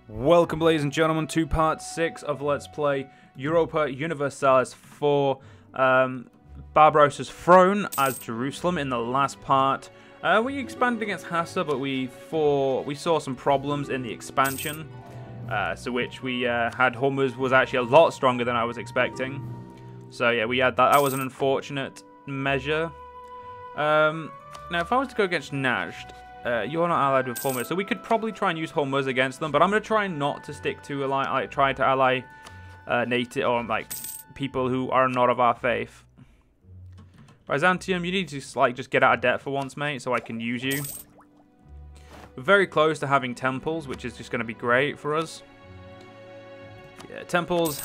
Welcome, ladies and gentlemen, to part 6 of Let's Play Europa Universalis for Barbarossa's throne as Jerusalem. In the last part, we expanded against Hassa, but we saw some problems in the expansion, so which we had Hormuz was actually a lot stronger than I was expecting. So yeah, we had that. That was an unfortunate measure. Now, if I was to go against Najd, you're not allied with Hormuz, so we could probably try and use Hormuz against them, but I'm going to try not to stick to try to ally native or like people who are not of our faith. Byzantium, you need to just get out of debt for once, mate, so I can use you. We're very close to having temples, which is just going to be great for us. Yeah, temples,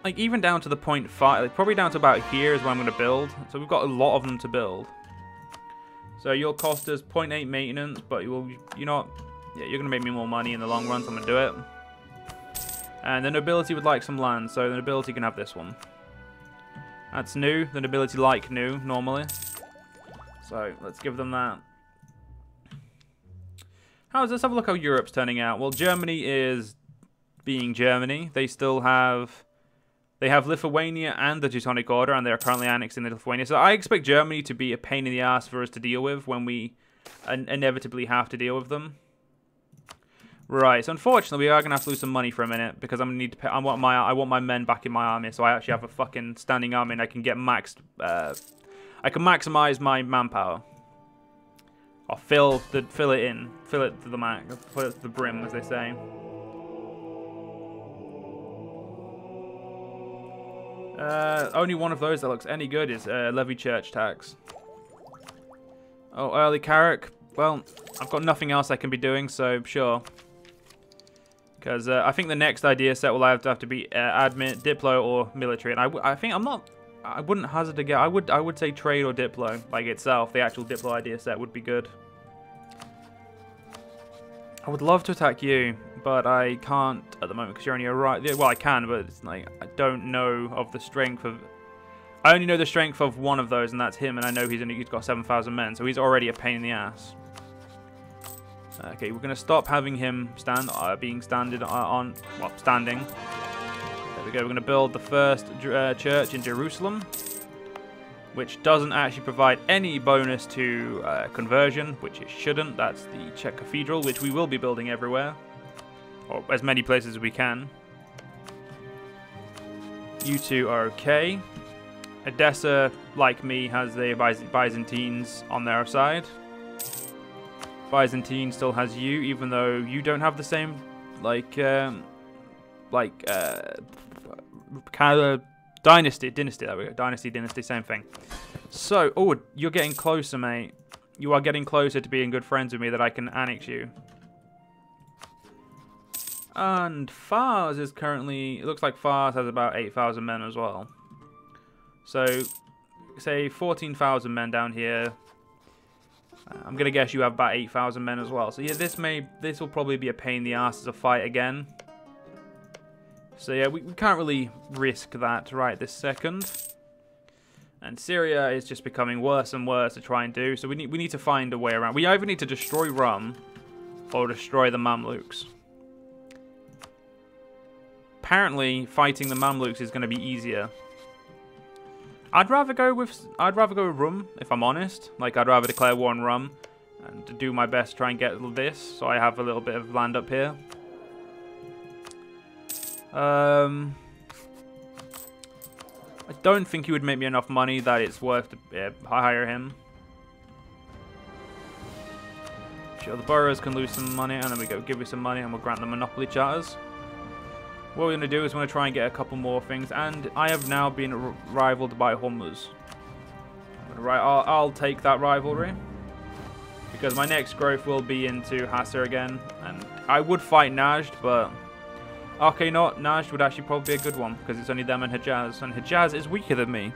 like even down to the 0.5, like probably down to about here is where I'm going to build. So we've got a lot of them to build. So you'll cost us 0.8 maintenance, but you're going to make me more money in the long run, so I'm going to do it. And the nobility would like some land, so the nobility can have this one. That's new. The nobility like new, normally. So let's give them that. Let's have a look how Europe's turning out. Well, Germany is being Germany. They have Lithuania and the Teutonic Order, and they're currently annexing the Lithuania. So I expect Germany to be a pain in the ass for us to deal with when we inevitably have to deal with them. Right, so unfortunately we are gonna have to lose some money for a minute because I'm gonna need to pay. I want my men back in my army, so I actually have a fucking standing army, and I can get maxed. I can maximize my manpower. I'll fill it to the max, fill it to the brim, as they say. Only one of those that looks any good is levy church tax. Oh, early Carrick. Well, I've got nothing else I can be doing, so sure. Because I think the next idea set will have to be admin, diplo, or military. And I wouldn't hazard a guess. I would say trade or diplo, like itself. The actual diplo idea set would be good. I would love to attack you, but I can't at the moment because you're only a right. Well, I can, but it's like I don't know of the strength of. I only know the strength of one of those, and that's him. And I know he's got 7,000 men, so he's already a pain in the ass. Okay, we're gonna stop having him standing. There we go. We're gonna build the first church in Jerusalem, which doesn't actually provide any bonus to conversion, which it shouldn't. That's the Czech Cathedral, which we will be building everywhere, or as many places as we can. You two are okay. Edessa, like me, has the Byzantines on their side. Byzantine still has you, even though you don't have the same, kind of dynasty, there we go, dynasty, same thing. So, oh, you're getting closer, mate. You are getting closer to being good friends with me that I can annex you. And Fars is currently, it looks like Fars has about 8,000 men as well. So, say 14,000 men down here. I'm going to guess you have about 8,000 men as well. So yeah, this will probably be a pain in the ass as a fight again. So yeah, we can't really risk that right this second. And Syria is just becoming worse and worse to try and do. So we need to find a way around. We either need to destroy Rum or destroy the Mamluks. Apparently, fighting the Mamluks is going to be easier. I'd rather go with Rum, if I'm honest. Like, I'd rather declare war on Rum and to do my best to try and get this, so I have a little bit of land up here. I don't think he would make me enough money that it's worth to hire him. Sure, the boroughs can lose some money, and then we go give me some money, and we'll grant them monopoly charters. What we're going to do is we're going to try and get a couple more things, and I have now been rivaled by Hormuz. I'll take that rivalry, because my next growth will be into Hassa again, and I would fight Najd, but okay, Najd would actually probably be a good one, because it's only them and Hejaz is weaker than me.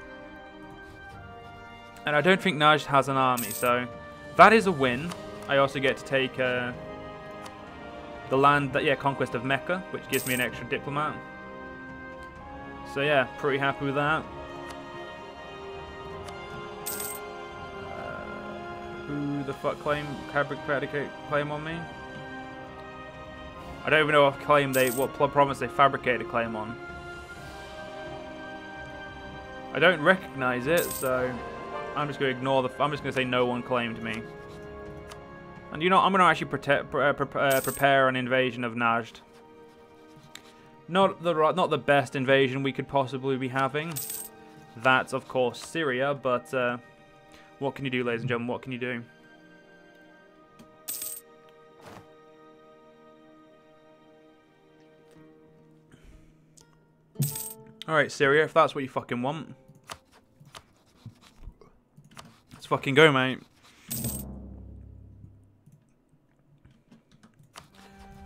And I don't think Najd has an army, so that is a win. I also get to take the land, conquest of Mecca, which gives me an extra diplomat. So yeah, pretty happy with that. Who the fuck claim on me? I don't even know what province they fabricated a claim on. I don't recognize it, so I'm just going to ignore the... I'm just going to say no one claimed me. And you know, I'm going to actually prepare an invasion of Najd. Not the best invasion we could possibly be having. That's, of course, Syria, but what can you do, ladies and gentlemen? What can you do? Alright, Syria, if that's what you fucking want. Let's fucking go, mate.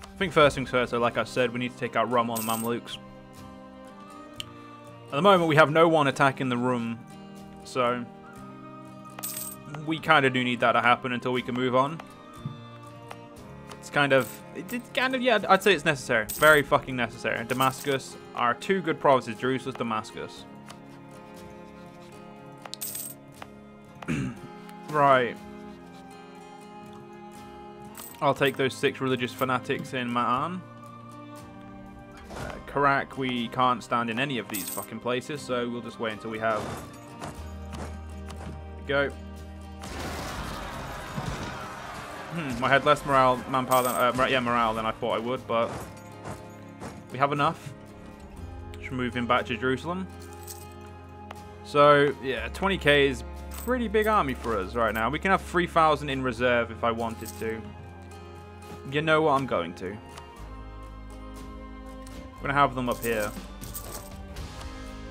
I think first things first, though, like I said, we need to take out Rum on the Mamluks. At the moment, we have no one attacking the room, so we kind of do need that to happen until we can move on. It's kind of, yeah, I'd say it's necessary. Very fucking necessary. Damascus are two good provinces, Jerusalem, Damascus. Right. I'll take those 6 religious fanatics in Ma'an. Karak, we can't stand in any of these fucking places, so we'll just wait until we have... Go. I had less manpower than, morale than I thought I would, but we have enough. Should move him back to Jerusalem. So, yeah, 20k is a pretty big army for us right now. We can have 3,000 in reserve if I wanted to. You know what, I'm going to. I'm going to have them up here.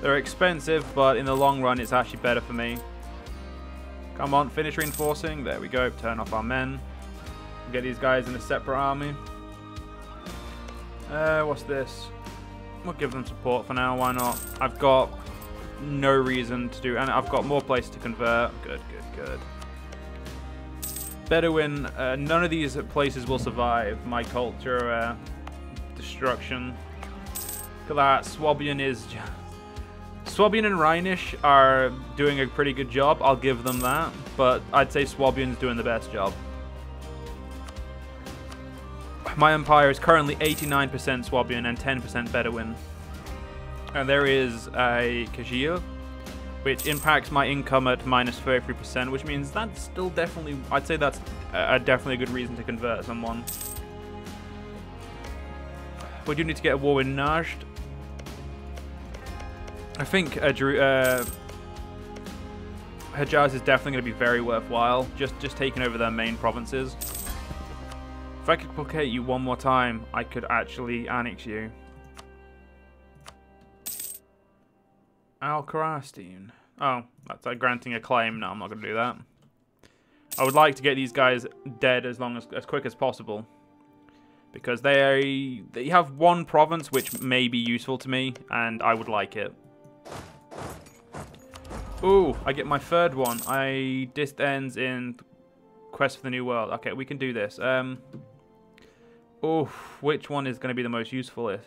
They're expensive, but in the long run, it's actually better for me. Come on, finish reinforcing. There we go. Turn off our men. Get these guys in a separate army. What's this? We'll give them support for now. Why not? I've got no reason to do... And I've got more places to convert. Good, good, good. Bedouin, none of these places will survive my culture destruction. Look at that, Swabian is... Swabian and Rhinish are doing a pretty good job, I'll give them that, but I'd say Swabian's doing the best job. My empire is currently 89% Swabian and 10% Bedouin. And there is a Kajir, which impacts my income at minus 33%, which means that's still definitely, I'd say that's definitely a good reason to convert someone. We do need to get a war with Najd. I think Hejaz is definitely going to be very worthwhile, just taking over their main provinces. If I could placate you one more time, I could actually annex you. Al-Kharastine. Oh, that's granting a claim. No, I'm not going to do that. I would like to get these guys dead as quick as possible. Because they have one province which may be useful to me, and I would like it. Ooh, I get my third one. This ends in Quest for the New World. Okay, we can do this. Ooh, which one is going to be the most useful?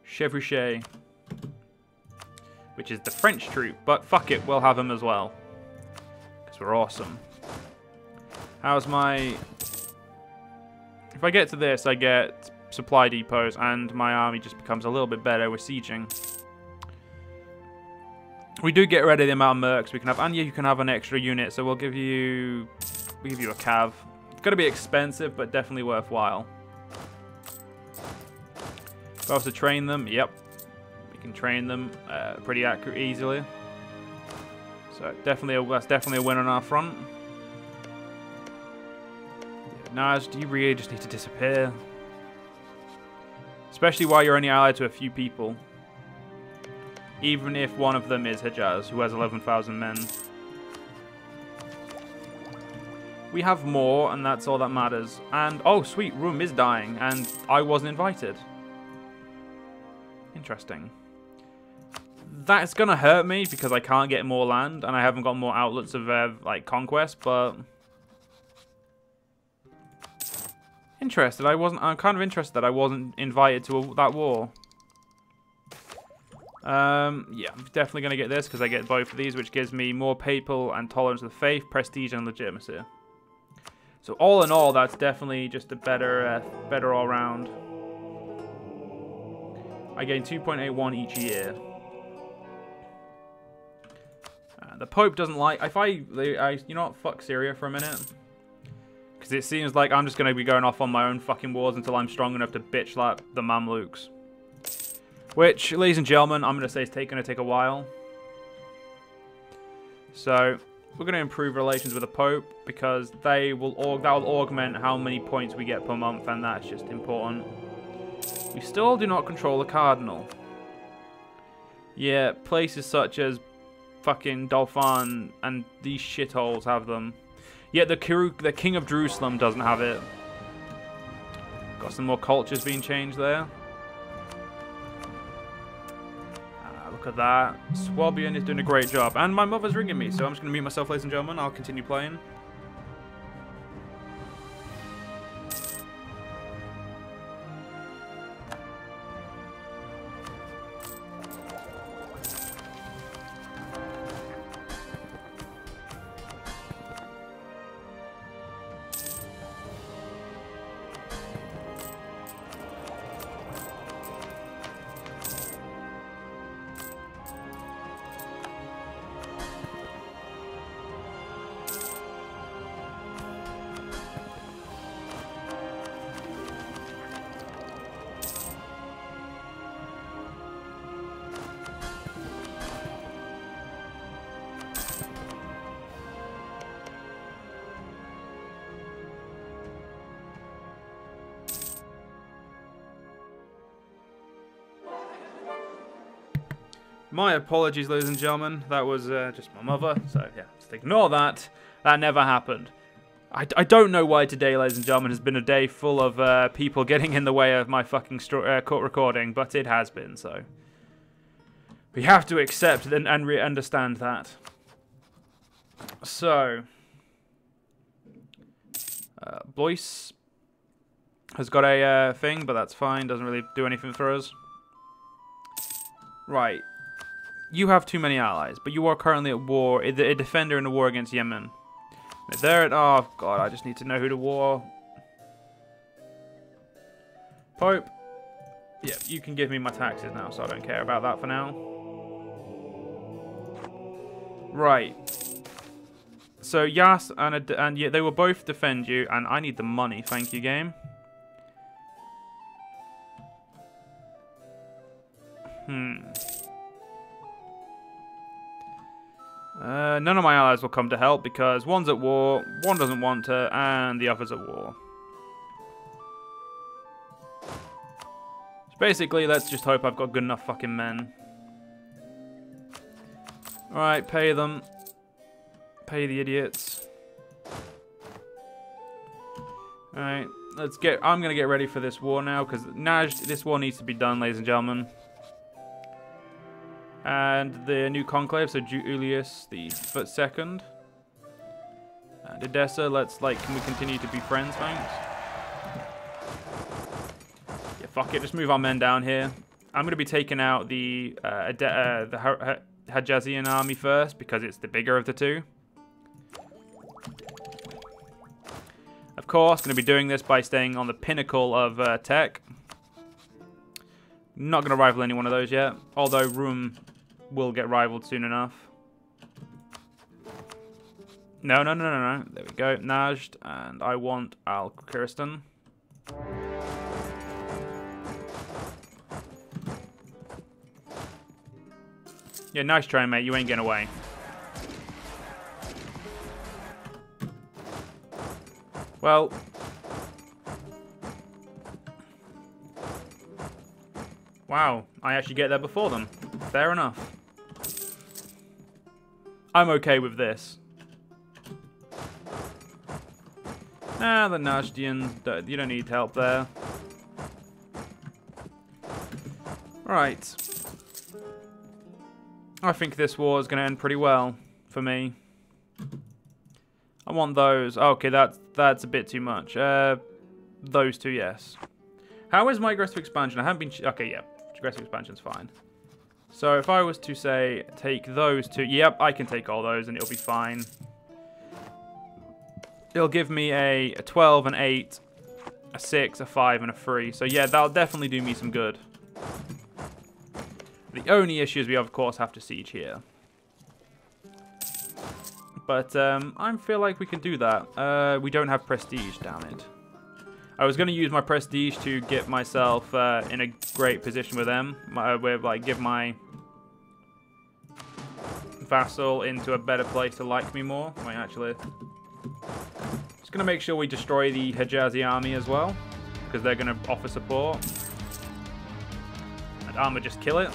Chevruchet, which is the French troop, but fuck it, we'll have him as well. Because we're awesome. How's my... If I get to this, I get supply depots, and my army just becomes a little bit better with sieging. We do get rid of the amount of mercs we can have, and you can have an extra unit, so we'll give you a cav. It's going to be expensive, but definitely worthwhile. If I was to train them, yep. We can train them pretty easily. So that's definitely a win on our front. Najd, you really just need to disappear. Especially while you're only allied to a few people. Even if one of them is Hejaz, who has 11,000 men. We have more, and that's all that matters. And, oh sweet, Rum is dying, and I wasn't invited. Interesting. That's gonna hurt me, because I can't get more land, and I haven't got more outlets of, like, conquest, but... Interested. I'm kind of interested that I wasn't invited to that war. Yeah, I'm definitely going to get this because I get both of these, which gives me more papal and tolerance of the faith, prestige, and legitimacy. So all in all, that's definitely just a better all round. I gain 2.81 each year. The Pope doesn't like... you know what? Fuck Syria for a minute. Because it seems like I'm just going to be going off on my own fucking wars until I'm strong enough to bitch slap the Mamluks. Which, ladies and gentlemen, I'm going to say is going to take a while. So, we're going to improve relations with the Pope because that will augment how many points we get per month, and that's just important. We still do not control the Cardinal. Yeah, places such as fucking Dauphin and these shitholes have them. Yet the King of Jerusalem doesn't have it. Got some more cultures being changed there. Look at that. Swabian is doing a great job. And my mother's ringing me, so I'm just going to mute myself, ladies and gentlemen. I'll continue playing. My apologies, ladies and gentlemen. That was just my mother, so yeah, just ignore that. That never happened. I don't know why today, ladies and gentlemen, has been a day full of people getting in the way of my fucking court recording, but it has been, so we have to accept and understand that. So, Blois has got a thing, but that's fine. Doesn't really do anything for us. Right. You have too many allies, but you are currently at war. A defender in a war against Yemen. There it. Oh god, I just need to know who to war. Pope. Yeah, you can give me my taxes now, so I don't care about that for now. Right. So Yas and yeah, they will both defend you, and I need the money. Thank you, game. None of my allies will come to help because one's at war, one doesn't want to, and the other's at war. So basically, let's just hope I've got good enough fucking men. Alright, pay them. Pay the idiots. Alright, I'm gonna get ready for this war now, because this war needs to be done, ladies and gentlemen. And the new conclave, so Julius the second. And Edessa, can we continue to be friends, thanks? Yeah, fuck it, just move our men down here. I'm gonna be taking out the Hijazian army first, because it's the bigger of the two. Of course, gonna be doing this by staying on the pinnacle of tech. Not gonna rival any one of those yet, although Rum will get rivaled soon enough. No. There we go. Najd, and I want Al-Kiristan. Yeah, nice try, mate. You ain't getting away. Well. Wow, I actually get there before them. Fair enough. I'm okay with this. Ah, the Najdians, you don't need help there. Right. I think this war is going to end pretty well for me. I want those. Okay, that's a bit too much. Those two, yes. How is my aggressive expansion? I haven't been... Okay, yeah. Aggressive expansion's fine. So if I was to say take those two, yep, I can take all those and it'll be fine. it'll give me a 12, an 8, a 6, a 5, and a 3. So yeah, that'll definitely do me some good. The only issue is we, of course, have to siege here. But I feel like we can do that. We don't have prestige, damn it. I was going to use my prestige to get myself in a great position with them. Give my vassal into a better place to like me more. Wait, actually. Just going to make sure we destroy the Hijazi army as well, because they're going to offer support. And armor just kill it.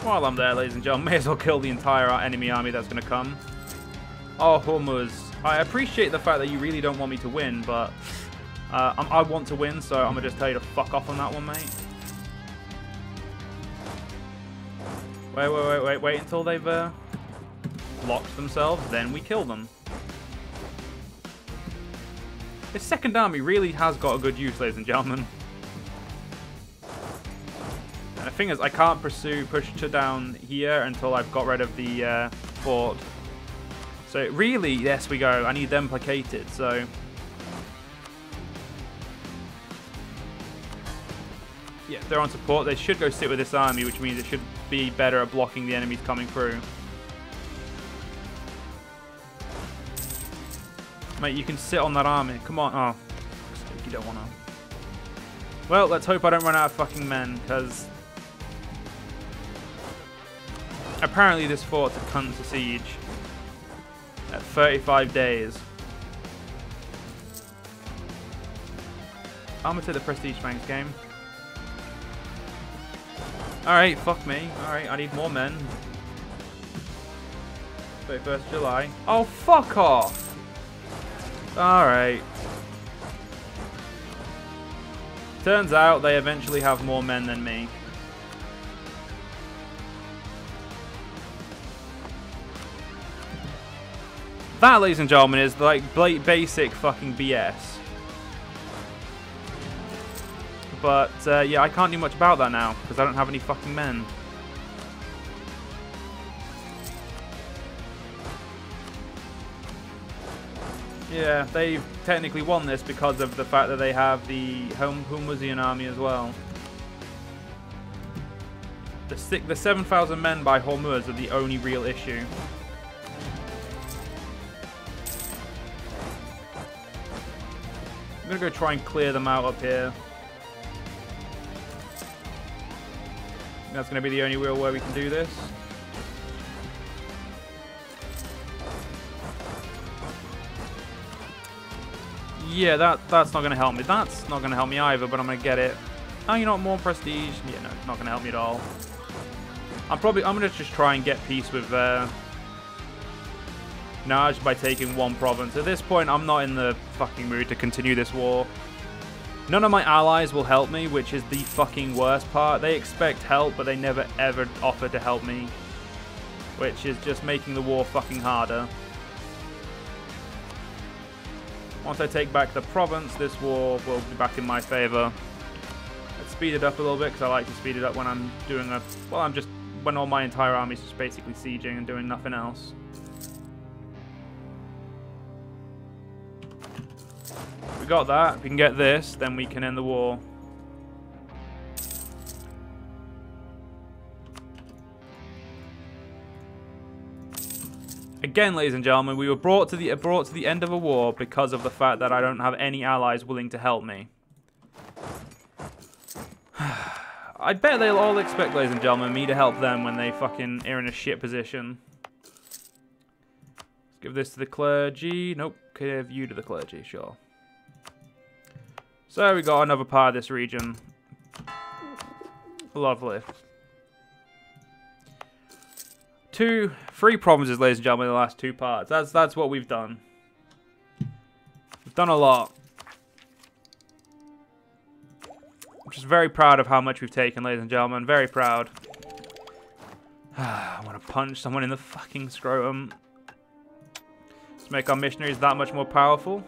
While I'm there, ladies and gentlemen, may as well kill the entire enemy army that's going to come. Oh, Hormuz. I appreciate the fact that you really don't want me to win, but I want to win, so I'm going to just tell you to fuck off on that one, mate. Wait until they've locked themselves, then we kill them. This second army really has got a good use, ladies and gentlemen. And the thing is, I can't push to down here until I've got rid of the fort. So really, yes, we go. I need them placated, so... Yeah, if they're on support, they should go sit with this army, which means it should be better at blocking the enemies coming through. Mate, you can sit on that army. Come on. Oh, you don't want to. Well, let's hope I don't run out of fucking men, because... Apparently this fort's a cunt to siege. At 35 days. I'm gonna take the prestige ranks game. Alright, fuck me. Alright, I need more men. 31st July. Oh, fuck off! Alright. Turns out they eventually have more men than me. That, ladies and gentlemen, is like basic fucking BS. But, yeah, I can't do much about that now, because I don't have any fucking men. Yeah, they've technically won this because of the fact that they have the Hormuzian army as well. The 7,000 men by Hormuz are the only real issue. I'm going to go try and clear them out up here. That's going to be the only real way we can do this. Yeah, that's not going to help me. That's not going to help me either, but I'm going to get it. Oh, you know what? More prestige? Yeah, no, it's not going to help me at all. I'm going to just try and get peace with Naj by taking one province. At this point, I'm not in the fucking mood to continue this war. None of my allies will help me, which is the fucking worst part. They expect help, but they never ever offer to help me, which is just making the war fucking harder. Once I take back the province, this war will be back in my favor. Let's speed it up a little bit, because I like to speed it up when I'm doing a... Well, when all my entire army is just basically sieging and doing nothing else. We got that. If we can get this, then we can end the war. Again, ladies and gentlemen, we were brought to the end of a war because of the fact that I don't have any allies willing to help me. I bet they'll all expect, ladies and gentlemen, me to help them when they fucking are in a shit position. Let's give this to the clergy. Nope. Give you to the clergy, sure. So we got another part of this region. Lovely. 3 provinces, ladies and gentlemen, in the last 2 parts. That's what we've done. We've done a lot. I'm just very proud of how much we've taken, ladies and gentlemen. Very proud. I want to punch someone in the fucking scrotum. Let's make our missionaries that much more powerful.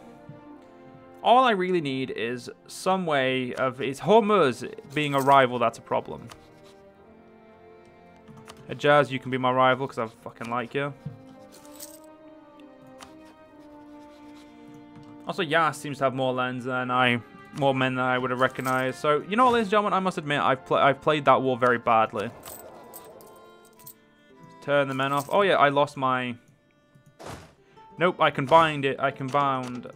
All I really need is some way of... It's Hormuz being a rival that's a problem. Jazz, you can be my rival because I fucking like you. Also, Yas seems to have more men than I would have recognized. So, you know what, ladies and gentlemen, I must admit, I've played that war very badly. Turn the men off. Oh yeah, I lost my... Nope, I combined it. I combined...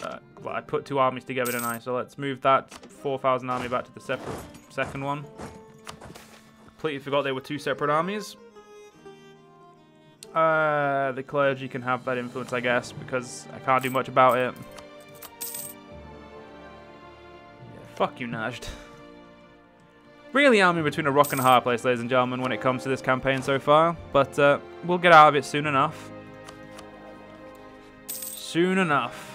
well, I put two armies together, didn't I? So let's move that 4,000 army back to the second one. Completely forgot they were two separate armies. The clergy can have that influence, I guess, because I can't do much about it. Yeah, fuck you, Najd. Really am in between a rock and a hard place, ladies and gentlemen, when it comes to this campaign so far. But we'll get out of it soon enough. Soon enough.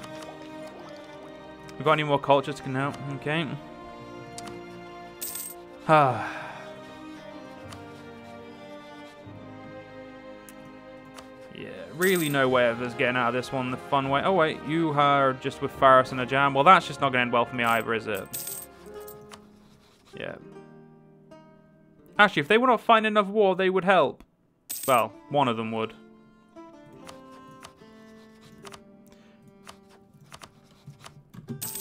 We got any more cultures to help? Okay. Yeah, really no way of us getting out of this one the fun way. Oh wait, you are just with Faris and a jam. Well, that's just not going to end well for me either, is it? Yeah. Actually, if they were not fighting enough war, they would help. Well, one of them would.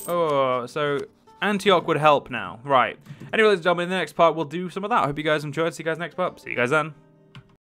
Oh, so Antioch would help now. Right. Anyway, ladies and gentlemen, in the next part, we'll do some of that. I hope you guys enjoyed. See you guys next part. See you guys then.